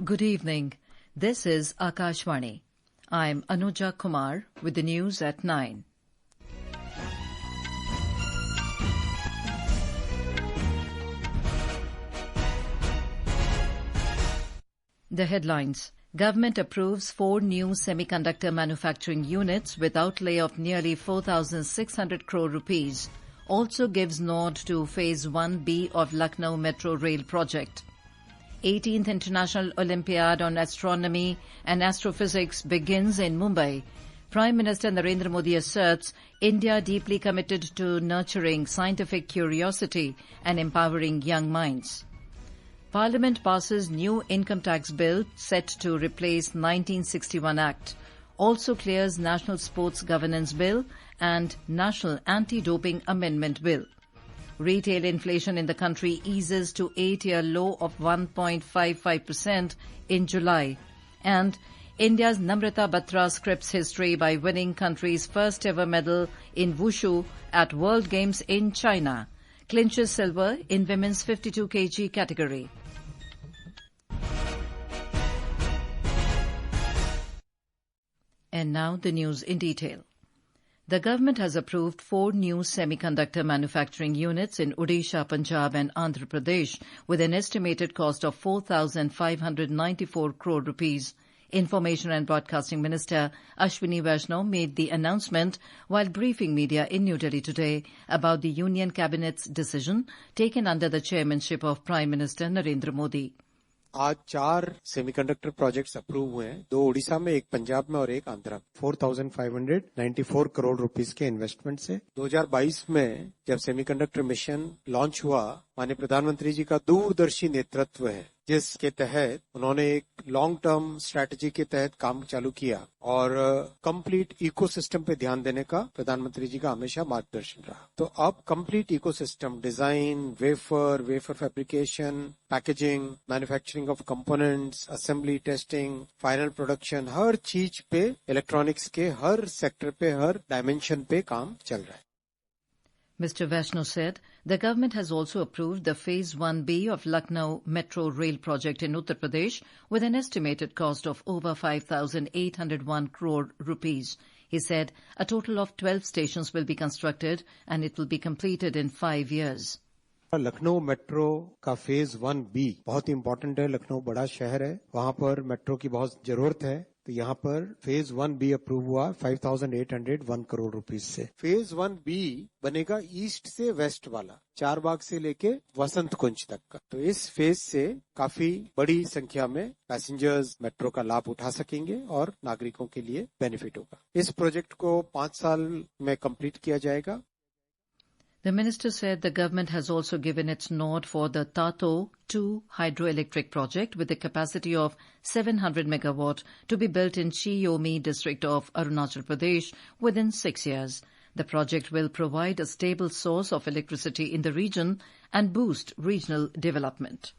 Good evening. This is Akashvani. I'm Anuja Kumar with the news at 9. The headlines. Government approves 4 new semiconductor manufacturing units with outlay of nearly 4,600 crore rupees. Also gives nod to Phase 1B of Lucknow Metro Rail project. 18th International Olympiad on Astronomy and Astrophysics begins in Mumbai. Prime Minister Narendra Modi asserts India deeply committed to nurturing scientific curiosity and empowering young minds. Parliament passes new income tax bill set to replace 1961 Act. Also clears National Sports Governance Bill and National Anti-Doping Amendment Bill. Retail inflation in the country eases to 8-year low of 1.55% in July. And India's Namrata Batra scripts history by winning country's first ever medal in Wushu at World Games in China. Clinches Silver in women's 52 kg category. And now the news in detail. The government has approved 4 new semiconductor manufacturing units in Odisha, Punjab and Andhra Pradesh with an estimated cost of 4,594 crore rupees. Information and Broadcasting Minister Ashwini Vaishnaw made the announcement while briefing media in New Delhi today about the Union Cabinet's decision taken under the chairmanship of Prime Minister Narendra Modi. आज 4 semiconductor projects approve हुए हैं, 2 उड़ीसा में, एक पंजाब में और एक Andhra. 4,594 crore rupees के investment से 2022 में जब सेमीकंडक्टर मिशन लॉन्च हुआ, माननीय प्रधानमंत्री जी का दूरदर्शी नेतृत्व है, जिसके तहत उन्होंने एक लॉन्ग टर्म स्ट्रैटेजी के तहत काम चालू किया और कंप्लीट इकोसिस्टम पे ध्यान देने का प्रधानमंत्री जी का हमेशा मार्गदर्शन रहा। तो अब complete ecosystem design, wafer fabrication, packaging, manufacturing of components, assembly, testing, final production, हर चीज पे, इलेक्ट्रॉनिक्स के हर सेक्टर पे, हर डायमेंशन पे काम चल रहा है। Mr. Vaishnaw said the government has also approved the Phase 1B of Lucknow Metro Rail project in Uttar Pradesh with an estimated cost of over 5,801 crore rupees. He said a total of 12 stations will be constructed and it will be completed in 5 years. Lucknow metro का phase 1B बहुत important है। लखनऊ बड़ा शहर है, वहां पर metro की बहुत जरूरत है। तो यहाँ पर फेज 1B अप्रूव हुआ 5,801 करोड़ रुपीस से। फेज 1B बनेगा ईस्ट से वेस्ट वाला, चारबाग से लेके वसंत कुंज तक का। तो इस फेज से काफी बड़ी संख्या में पैसेंजर्स मेट्रो का लाभ उठा सकेंगे और नागरिकों के लिए बेनिफिट होगा। इस प्रोजेक्ट को 5 साल में कंप्लीट किया जाएगा। The minister said the government has also given its nod for the Tato 2 hydroelectric project with a capacity of 700 megawatt to be built in Chiyomi district of Arunachal Pradesh within 6 years. The project will provide a stable source of electricity in the region and boost regional development.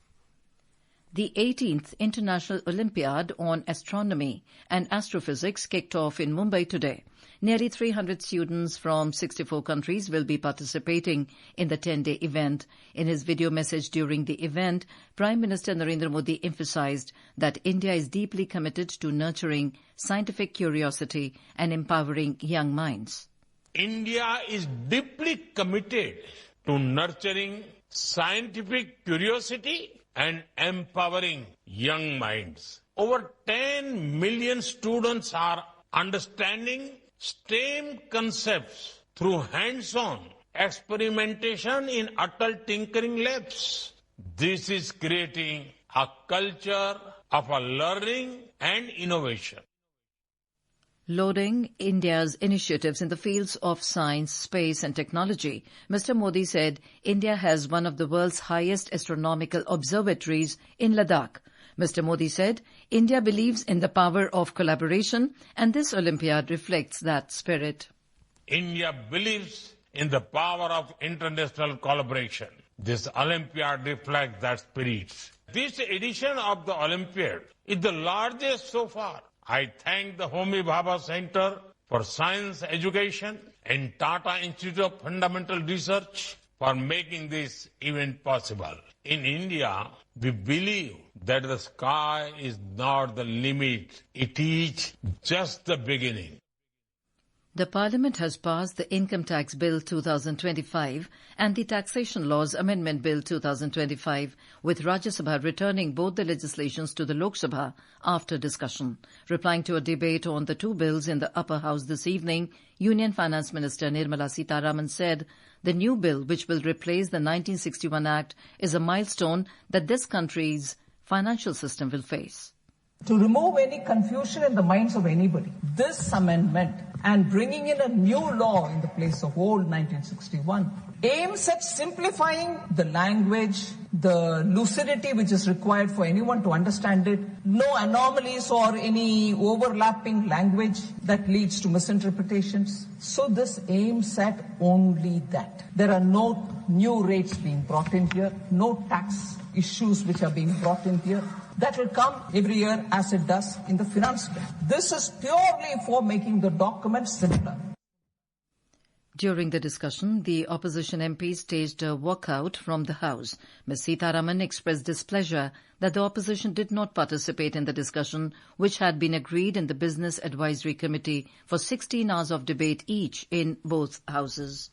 The 18th International Olympiad on Astronomy and Astrophysics kicked off in Mumbai today. Nearly 300 students from 64 countries will be participating in the 10-day event. In his video message during the event, Prime Minister Narendra Modi emphasized that India is deeply committed to nurturing scientific curiosity and empowering young minds. India is deeply committed to nurturing scientific curiosity and empowering young minds. Over 10 million students are understanding STEM concepts through hands-on experimentation in adult tinkering labs. This is creating a culture of learning and innovation. Lauding India's initiatives in the fields of science, space and technology, Mr. Modi said India has one of the world's highest astronomical observatories in Ladakh. Mr. Modi said India believes in the power of collaboration and this Olympiad reflects that spirit. India believes in the power of international collaboration. This Olympiad reflects that spirit. This edition of the Olympiad is the largest so far. I thank the Homi Bhabha Center for Science Education and Tata Institute of Fundamental Research for making this event possible. In India, We believe that the sky is not the limit. It is just the beginning. The Parliament has passed the Income Tax Bill 2025 and the Taxation Laws Amendment Bill 2025, with Rajya Sabha returning both the legislations to the Lok Sabha after discussion. Replying to a debate on the two bills in the upper house this evening, Union Finance Minister Nirmala Sitharaman said the new bill, which will replace the 1961 Act, is a milestone that this country's financial system will face. To remove any confusion in the minds of anybody, this amendment and bringing in a new law in the place of old 1961 aims at simplifying the language, the lucidity which is required for anyone to understand it, no anomalies or any overlapping language that leads to misinterpretations. So this aims at only that. There are no new rates being brought in here, no tax issues which are being brought in here. That will come every year as it does in the finance bill. This is purely for making the document simpler. During the discussion, the opposition MP staged a walkout from the House. Ms. Sitharaman expressed displeasure that the opposition did not participate in the discussion, which had been agreed in the Business Advisory Committee for 16 hours of debate each in both houses.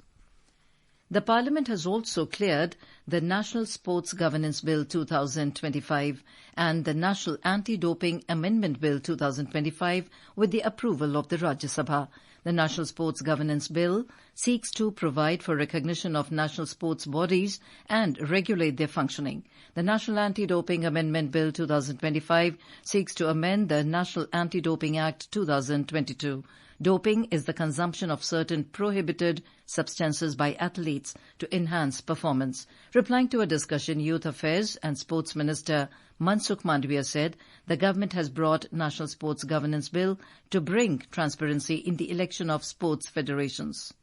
The Parliament has also cleared the National Sports Governance Bill 2025 and the National Anti-Doping Amendment Bill 2025 with the approval of the Rajya Sabha. The National Sports Governance Bill seeks to provide for recognition of national sports bodies and regulate their functioning. The National Anti-Doping Amendment Bill 2025 seeks to amend the National Anti-Doping Act 2022. Doping is the consumption of certain prohibited substances by athletes to enhance performance. Replying to a discussion, Youth Affairs and Sports Minister Mansukh Mandavia said the government has brought National Sports Governance Bill to bring transparency in the election of sports federations.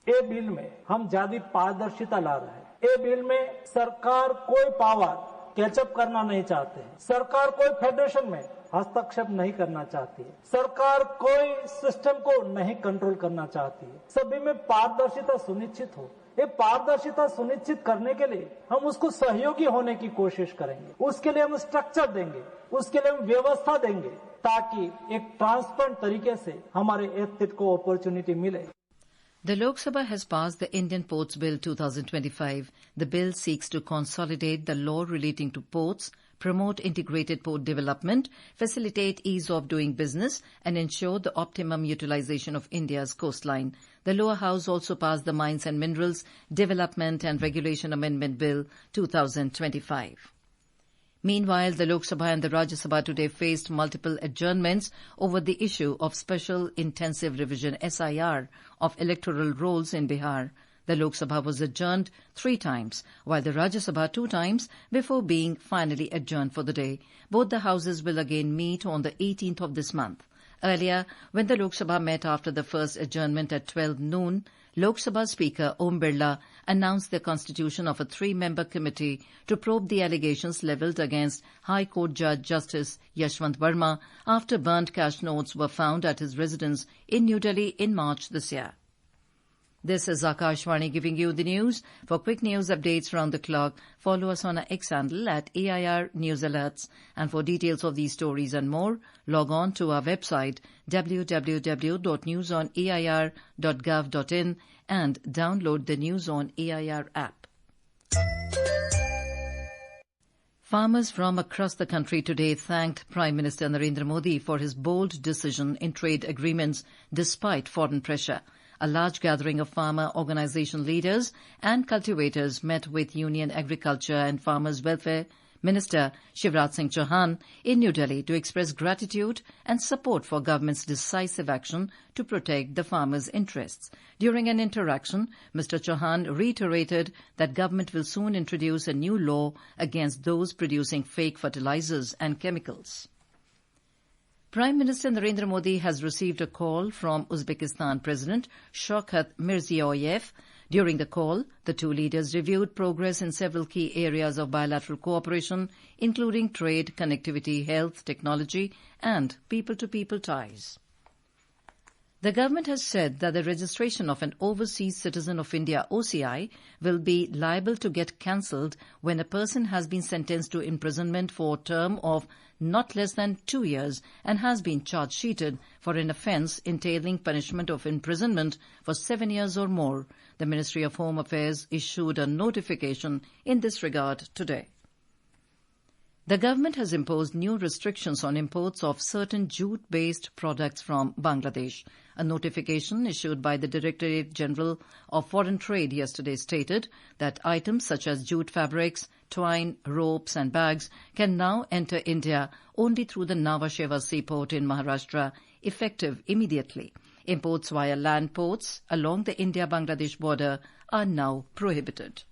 ये bill में हम ज्यादा पारदर्शिता ला रहे हैं। ये bill में सरकार कोई पावर कैचअप करना नहीं चाहते हैं। सरकार कोई फेडरेशन में हस्तक्षेप नहीं करना चाहती है। सरकार कोई सिस्टम को नहीं कंट्रोल करना चाहती है। सभी में पारदर्शिता सुनिश्चित हो। ये पारदर्शिता सुनिश्चित करने के लिए हम उसको सहयोगी होने की कोशिश करेंगे। उसके लिए हम स्ट्रक्चर देंगे, उसके लिए हम व्यवस्था देंगे, ताकि एक ट्रांसपेरेंट तरीके से हमारे एथलीट को अपॉर्चुनिटी मिले। The Lok Sabha has passed the Indian Ports Bill 2025. The bill seeks to consolidate the law relating to ports, promote integrated port development, facilitate ease of doing business, and ensure the optimum utilization of India's coastline. The lower house also passed the Mines and Minerals Development and Regulation Amendment Bill 2025. Meanwhile, the Lok Sabha and the Rajya Sabha today faced multiple adjournments over the issue of Special Intensive Revision SIR of electoral rolls in Bihar. The Lok Sabha was adjourned 3 times, while the Rajya Sabha 2 times before being finally adjourned for the day. Both the houses will again meet on the 18th of this month. Earlier, when the Lok Sabha met after the first adjournment at 12 noon, Lok Sabha Speaker Om Birla announced the constitution of a 3-member committee to probe the allegations levelled against High Court Judge Justice Yashwant Verma after burnt cash notes were found at his residence in New Delhi in March this year. This is Akashvani giving you the news. For quick news updates round the clock, follow us on our X handle at AIR News Alerts. And for details of these stories and more, log on to our website www.newsonair.gov.in and download the News on AIR app. Farmers from across the country today thanked Prime Minister Narendra Modi for his bold decision in trade agreements despite foreign pressure. A large gathering of farmer organization leaders and cultivators met with Union Agriculture and Farmers Welfare Minister Shivraj Singh Chauhan in New Delhi to express gratitude and support for government's decisive action to protect the farmers' interests. During an interaction, Mr. Chauhan reiterated that government will soon introduce a new law against those producing fake fertilizers and chemicals. Prime Minister Narendra Modi has received a call from Uzbekistan President Shavkat Mirziyoyev. During the call, the two leaders reviewed progress in several key areas of bilateral cooperation, including trade, connectivity, health, technology, and people-to-people ties. The government has said that the registration of an overseas citizen of India, OCI, will be liable to get cancelled when a person has been sentenced to imprisonment for a term of not less than 2 years and has been charge-sheeted for an offence entailing punishment of imprisonment for 7 years or more. The Ministry of Home Affairs issued a notification in this regard today. The government has imposed new restrictions on imports of certain jute-based products from Bangladesh. A notification issued by the Directorate General of Foreign Trade yesterday stated that items such as jute fabrics, twine, ropes and bags can now enter India only through the Nhava Sheva seaport in Maharashtra, effective immediately. Imports via land ports along the India-Bangladesh border are now prohibited.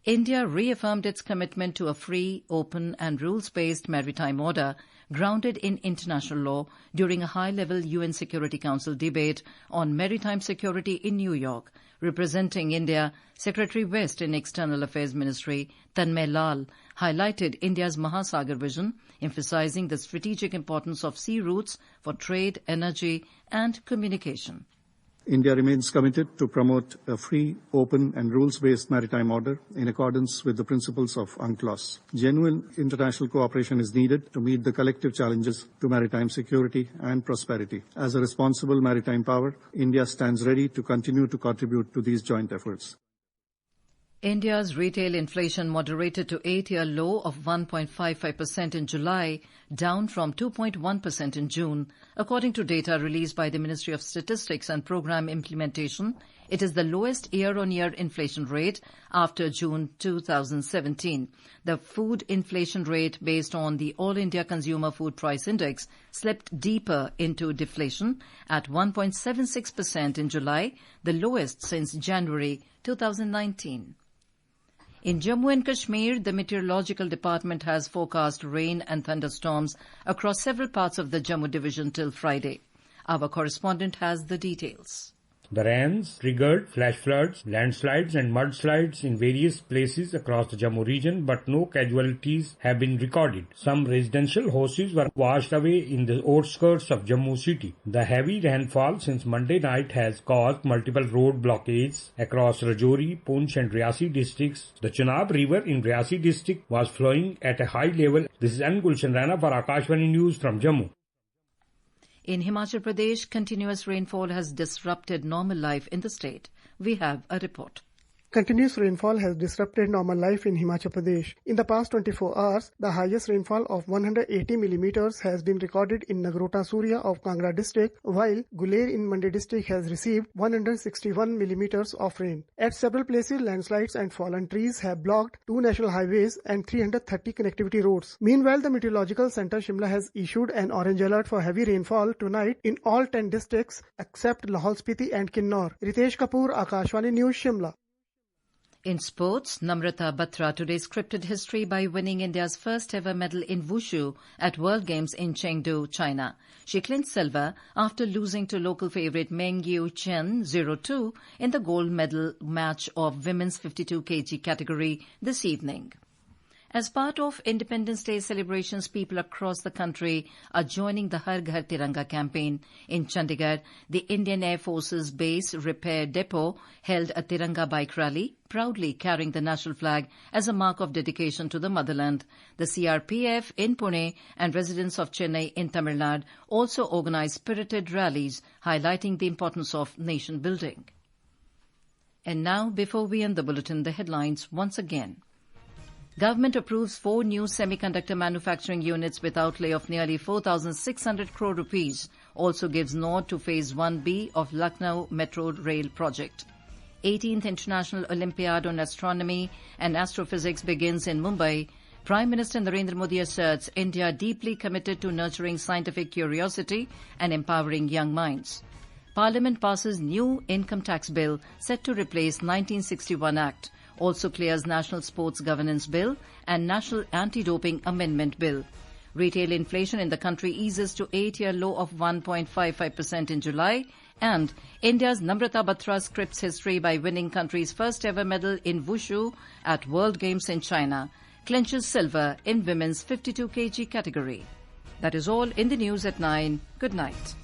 India reaffirmed its commitment to a free, open and rules-based maritime order grounded in international law during a high-level UN Security Council debate on maritime security in New York. Representing India, Secretary West in External Affairs Ministry, Tanmay Lal, highlighted India's Mahasagar vision, emphasizing the strategic importance of sea routes for trade, energy and communication. India remains committed to promote a free, open and rules-based maritime order in accordance with the principles of UNCLOS. Genuine international cooperation is needed to meet the collective challenges to maritime security and prosperity. As a responsible maritime power, India stands ready to continue to contribute to these joint efforts. India's retail inflation moderated to 8-year low of 1.55% in July, down from 2.1% in June. According to data released by the Ministry of Statistics and Programme Implementation, it is the lowest year-on-year inflation rate after June 2017. The food inflation rate based on the All India Consumer Food Price Index slipped deeper into deflation at 1.76% in July, the lowest since January 2019. In Jammu and Kashmir, the Meteorological Department has forecast rain and thunderstorms across several parts of the Jammu division till Friday. Our correspondent has the details. The rains triggered flash floods, landslides and mudslides in various places across the Jammu region, but no casualties have been recorded. Some residential houses were washed away in the outskirts of Jammu city. The heavy rainfall since Monday night has caused multiple road blockades across Rajouri, Poonch and Riasi districts. The Chenab River in Riasi district was flowing at a high level. This is N. Gulshan Rana for Akashvani News from Jammu. In Himachal Pradesh, continuous rainfall has disrupted normal life in the state. We have a report. Continuous rainfall has disrupted normal life in Himachal Pradesh. In the past 24 hours, the highest rainfall of 180 millimeters has been recorded in Nagrota Surya of Kangra district, while Guler in Mandi district has received 161 millimeters of rain. At several places, landslides and fallen trees have blocked 2 national highways and 330 connectivity roads. Meanwhile, the Meteorological Center Shimla has issued an orange alert for heavy rainfall tonight in all 10 districts except Lahaul Spiti and Kinnaur. Ritesh Kapoor, Akashvani News, Shimla. In sports, Namrata Batra today scripted history by winning India's first ever medal in Wushu at World Games in Chengdu, China. She clinched silver after losing to local favourite Meng Yu Chen 0-2 in the gold medal match of women's 52 kg category this evening. As part of Independence Day celebrations, people across the country are joining the Har Ghar Tiranga campaign. In Chandigarh, the Indian Air Force's base repair depot held a Tiranga bike rally, proudly carrying the national flag as a mark of dedication to the motherland. The CRPF in Pune and residents of Chennai in Tamil Nadu also organized spirited rallies, highlighting the importance of nation building. And now, before we end the bulletin, the headlines once again. Government approves 4 new semiconductor manufacturing units with outlay of nearly 4,600 crore rupees. Also gives nod to Phase 1B of Lucknow Metro Rail project. 18th International Olympiad on Astronomy and Astrophysics begins in Mumbai. Prime Minister Narendra Modi asserts India deeply committed to nurturing scientific curiosity and empowering young minds. Parliament passes new income tax bill set to replace 1961 Act. Also clears National Sports Governance Bill and National Anti-Doping Amendment Bill. Retail inflation in the country eases to 8-year low of 1.55% in July. And India's Namrata Batra scripts history by winning country's first ever medal in Wushu at World Games in China. Clinches Silver in women's 52 kg category. That is all in the news at 9. Good night.